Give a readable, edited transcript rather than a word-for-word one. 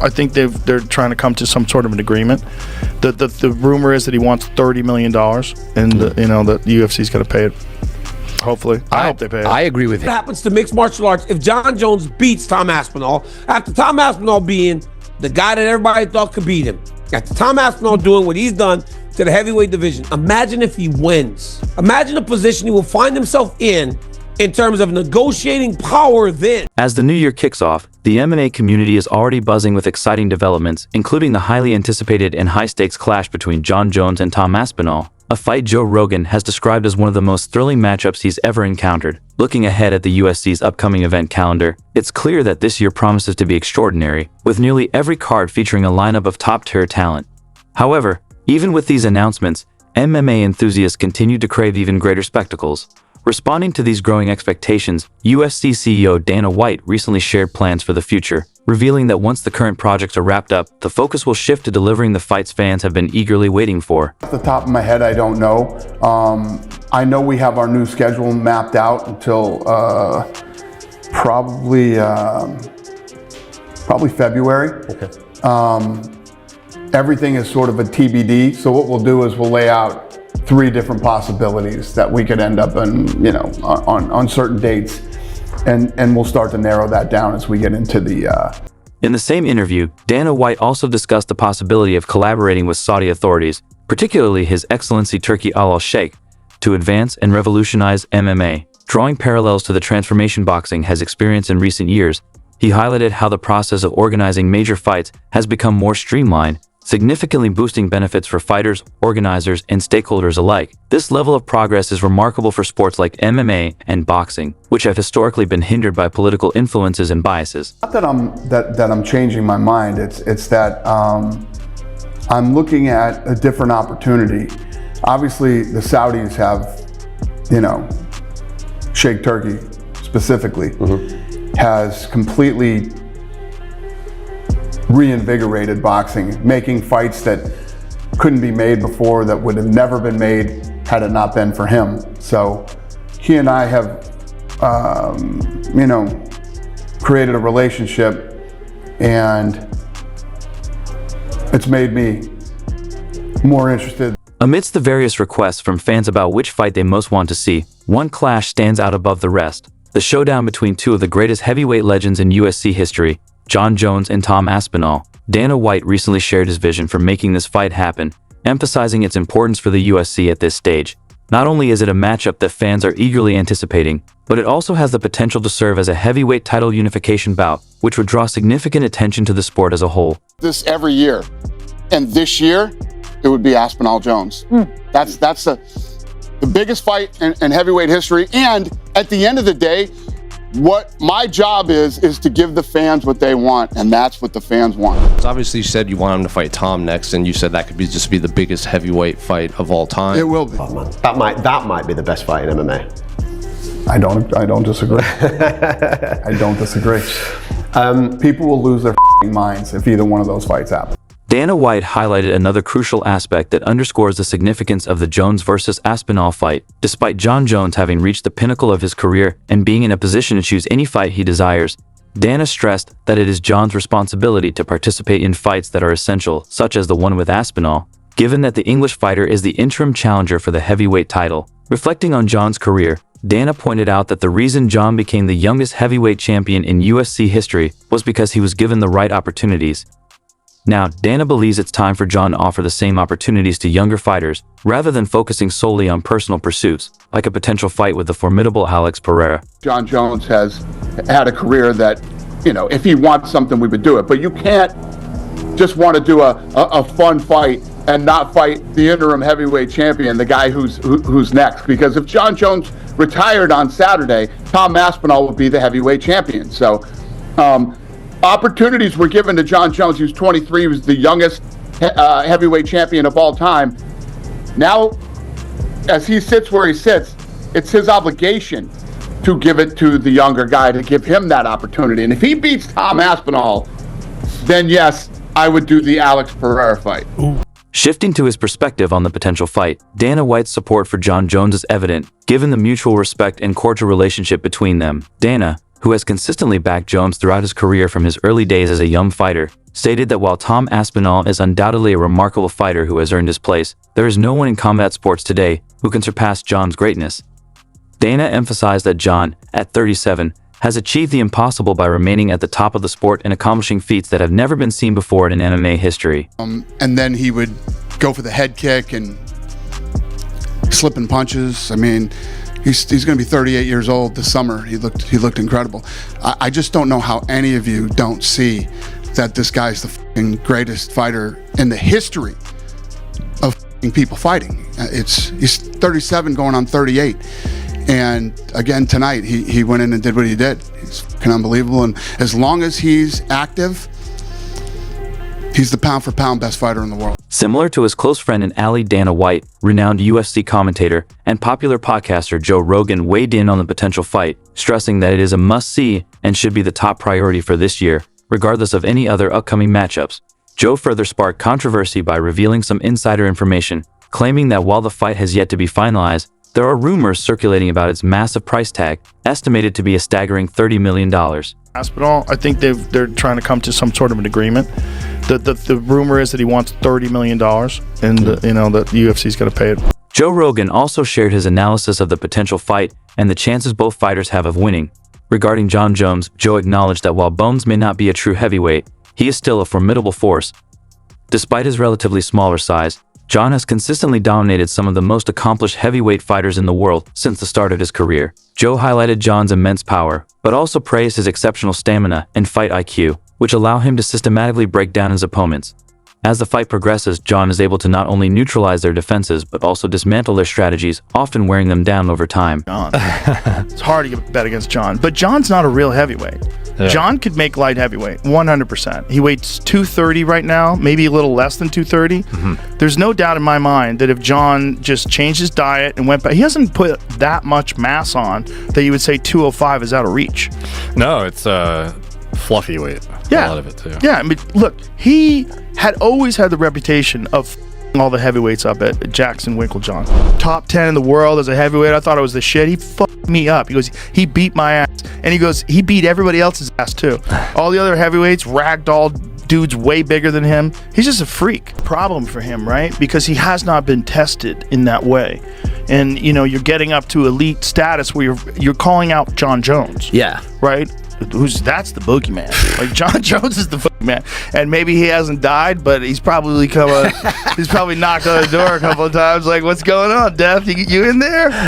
I think they're trying to come to some sort of an agreement. The rumor is that he wants $30 million, and that the UFC's going to pay it. Hopefully, I hope they pay it. I agree with you. What happens to mixed martial arts if Jon Jones beats Tom Aspinall after Tom Aspinall being the guy that everybody thought could beat him? After Tom Aspinall doing what he's done to the heavyweight division, imagine if he wins. Imagine the position he will find himself in terms of negotiating power then. As the new year kicks off, the MMA community is already buzzing with exciting developments, including the highly anticipated and high-stakes clash between Jon Jones and Tom Aspinall, a fight Joe Rogan has described as one of the most thrilling matchups he's ever encountered. Looking ahead at the UFC's upcoming event calendar, it's clear that this year promises to be extraordinary, with nearly every card featuring a lineup of top-tier talent. However, even with these announcements, MMA enthusiasts continue to crave even greater spectacles. Responding to these growing expectations, UFC CEO Dana White recently shared plans for the future, revealing that once the current projects are wrapped up, the focus will shift to delivering the fights fans have been eagerly waiting for. Off the top of my head, I don't know. I know we have our new schedule mapped out until probably February. Okay. Everything is sort of a TBD. So what we'll do is we'll lay out 3 different possibilities that we could end up in, on certain dates. And we'll start to narrow that down as we get into the... In the same interview, Dana White also discussed the possibility of collaborating with Saudi authorities, particularly His Excellency Turki Al-Sheikh, to advance and revolutionize MMA. Drawing parallels to the transformation boxing has experienced in recent years, he highlighted how the process of organizing major fights has become more streamlined, significantly boosting benefits for fighters, organizers, and stakeholders alike. This level of progress is remarkable for sports like MMA and boxing, which have historically been hindered by political influences and biases. Not that I'm changing my mind. It's that I'm looking at a different opportunity. Obviously, the Saudis have, Sheikh Turki specifically, has completely reinvigorated boxing, making fights that couldn't be made before, that would have never been made had it not been for him. So he and I have, created a relationship, and it's made me more interested. Amidst the various requests from fans about which fight they most want to see, one clash stands out above the rest: the showdown between 2 of the greatest heavyweight legends in UFC history, Jon Jones and Tom Aspinall. Dana White recently shared his vision for making this fight happen, emphasizing its importance for the UFC at this stage. Not only is it a matchup that fans are eagerly anticipating, but it also has the potential to serve as a heavyweight title unification bout, which would draw significant attention to the sport as a whole. This every year, and this year, it would be Aspinall Jones. That's the biggest fight in heavyweight history, and at the end of the day, what my job is to give the fans what they want, and that's what the fans want. So obviously you said you want him to fight Tom next, and you said that could just be the biggest heavyweight fight of all time. It will be. Oh, man. That might be the best fight in MMA. I don't disagree. I don't disagree. People will lose their minds if either one of those fights happen. Dana White highlighted another crucial aspect that underscores the significance of the Jones versus Aspinall fight. Despite Jon Jones having reached the pinnacle of his career and being in a position to choose any fight he desires, Dana stressed that it is Jon's responsibility to participate in fights that are essential, such as the one with Aspinall, given that the English fighter is the interim challenger for the heavyweight title. Reflecting on Jon's career, Dana pointed out that the reason Jon became the youngest heavyweight champion in UFC history was because he was given the right opportunities. Now, Dana believes it's time for Jon to offer the same opportunities to younger fighters, rather than focusing solely on personal pursuits, like a potential fight with the formidable Alex Pereira. Jon Jones has had a career that, if he wants something, we would do it. But you can't just want to do a fun fight and not fight the interim heavyweight champion, the guy who's next. Because if Jon Jones retired on Saturday, Tom Aspinall would be the heavyweight champion. So, opportunities were given to Jon Jones. He was 23. He was the youngest heavyweight champion of all time. Now, as he sits where he sits, it's his obligation to give it to the younger guy, to give him that opportunity. And if he beats Tom Aspinall, then yes, I would do the Alex Pereira fight. Shifting to his perspective on the potential fight, Dana White's support for Jon Jones is evident, given the mutual respect and cordial relationship between them. Dana, who has consistently backed Jones throughout his career from his early days as a young fighter, stated that while Tom Aspinall is undoubtedly a remarkable fighter who has earned his place, there is no one in combat sports today who can surpass Jon's greatness. Dana emphasized that Jon, at 37, has achieved the impossible by remaining at the top of the sport and accomplishing feats that have never been seen before in MMA history. And then he would go for the head kick and slipping punches. I mean, he's going to be 38 years old this summer. He looked incredible. I just don't know how any of you don't see that this guy's the fucking greatest fighter in the history of people fighting. He's 37 going on 38. And again, tonight, he went in and did what he did. He's fucking unbelievable. And as long as he's active, he's the pound-for-pound best fighter in the world. Similar to his close friend and ally Dana White, renowned UFC commentator and popular podcaster Joe Rogan weighed in on the potential fight, stressing that it is a must-see and should be the top priority for this year, regardless of any other upcoming matchups. Joe further sparked controversy by revealing some insider information, claiming that while the fight has yet to be finalized, there are rumors circulating about its massive price tag, estimated to be a staggering $30 million. Aspinall, I think they're trying to come to some sort of an agreement. The rumor is that he wants $30 million, and that the UFC's going to pay it. Joe Rogan also shared his analysis of the potential fight and the chances both fighters have of winning. Regarding Jon Jones, Joe acknowledged that while Bones may not be a true heavyweight, he is still a formidable force. Despite his relatively smaller size, Jon has consistently dominated some of the most accomplished heavyweight fighters in the world since the start of his career. Joe highlighted Jon's immense power, but also praised his exceptional stamina and fight IQ, which allow him to systematically break down his opponents. As the fight progresses, Jon is able to not only neutralize their defenses, but also dismantle their strategies, often wearing them down over time. It's hard to bet against Jon, but Jon's not a real heavyweight. Yeah. Jon could make light heavyweight, 100%. He weighs 230 right now, maybe a little less than 230. Mm-hmm. There's no doubt in my mind that if Jon just changed his diet and went back, he hasn't put that much mass on that you would say 205 is out of reach. No, it's fluffy weight. Yeah. A lot of it too. Yeah, I mean, look, he had always had the reputation of all the heavyweights up at Jackson Winklejohn. Top 10 in the world as a heavyweight. I thought it was the shit. He fucked me up. He goes, he beat my ass. And he goes, he beat everybody else's ass too. All the other heavyweights, ragdoll dudes way bigger than him. He's just a freak. Problem for him, right? Because he has not been tested in that way. And, you're getting up to elite status where you're calling out Jon Jones. Yeah. Right? That's the boogeyman. Like, Jon Jones is the boogeyman, and maybe he hasn't died, but he's probably knocked on the door a couple of times. Like, what's going on, Death? You in there?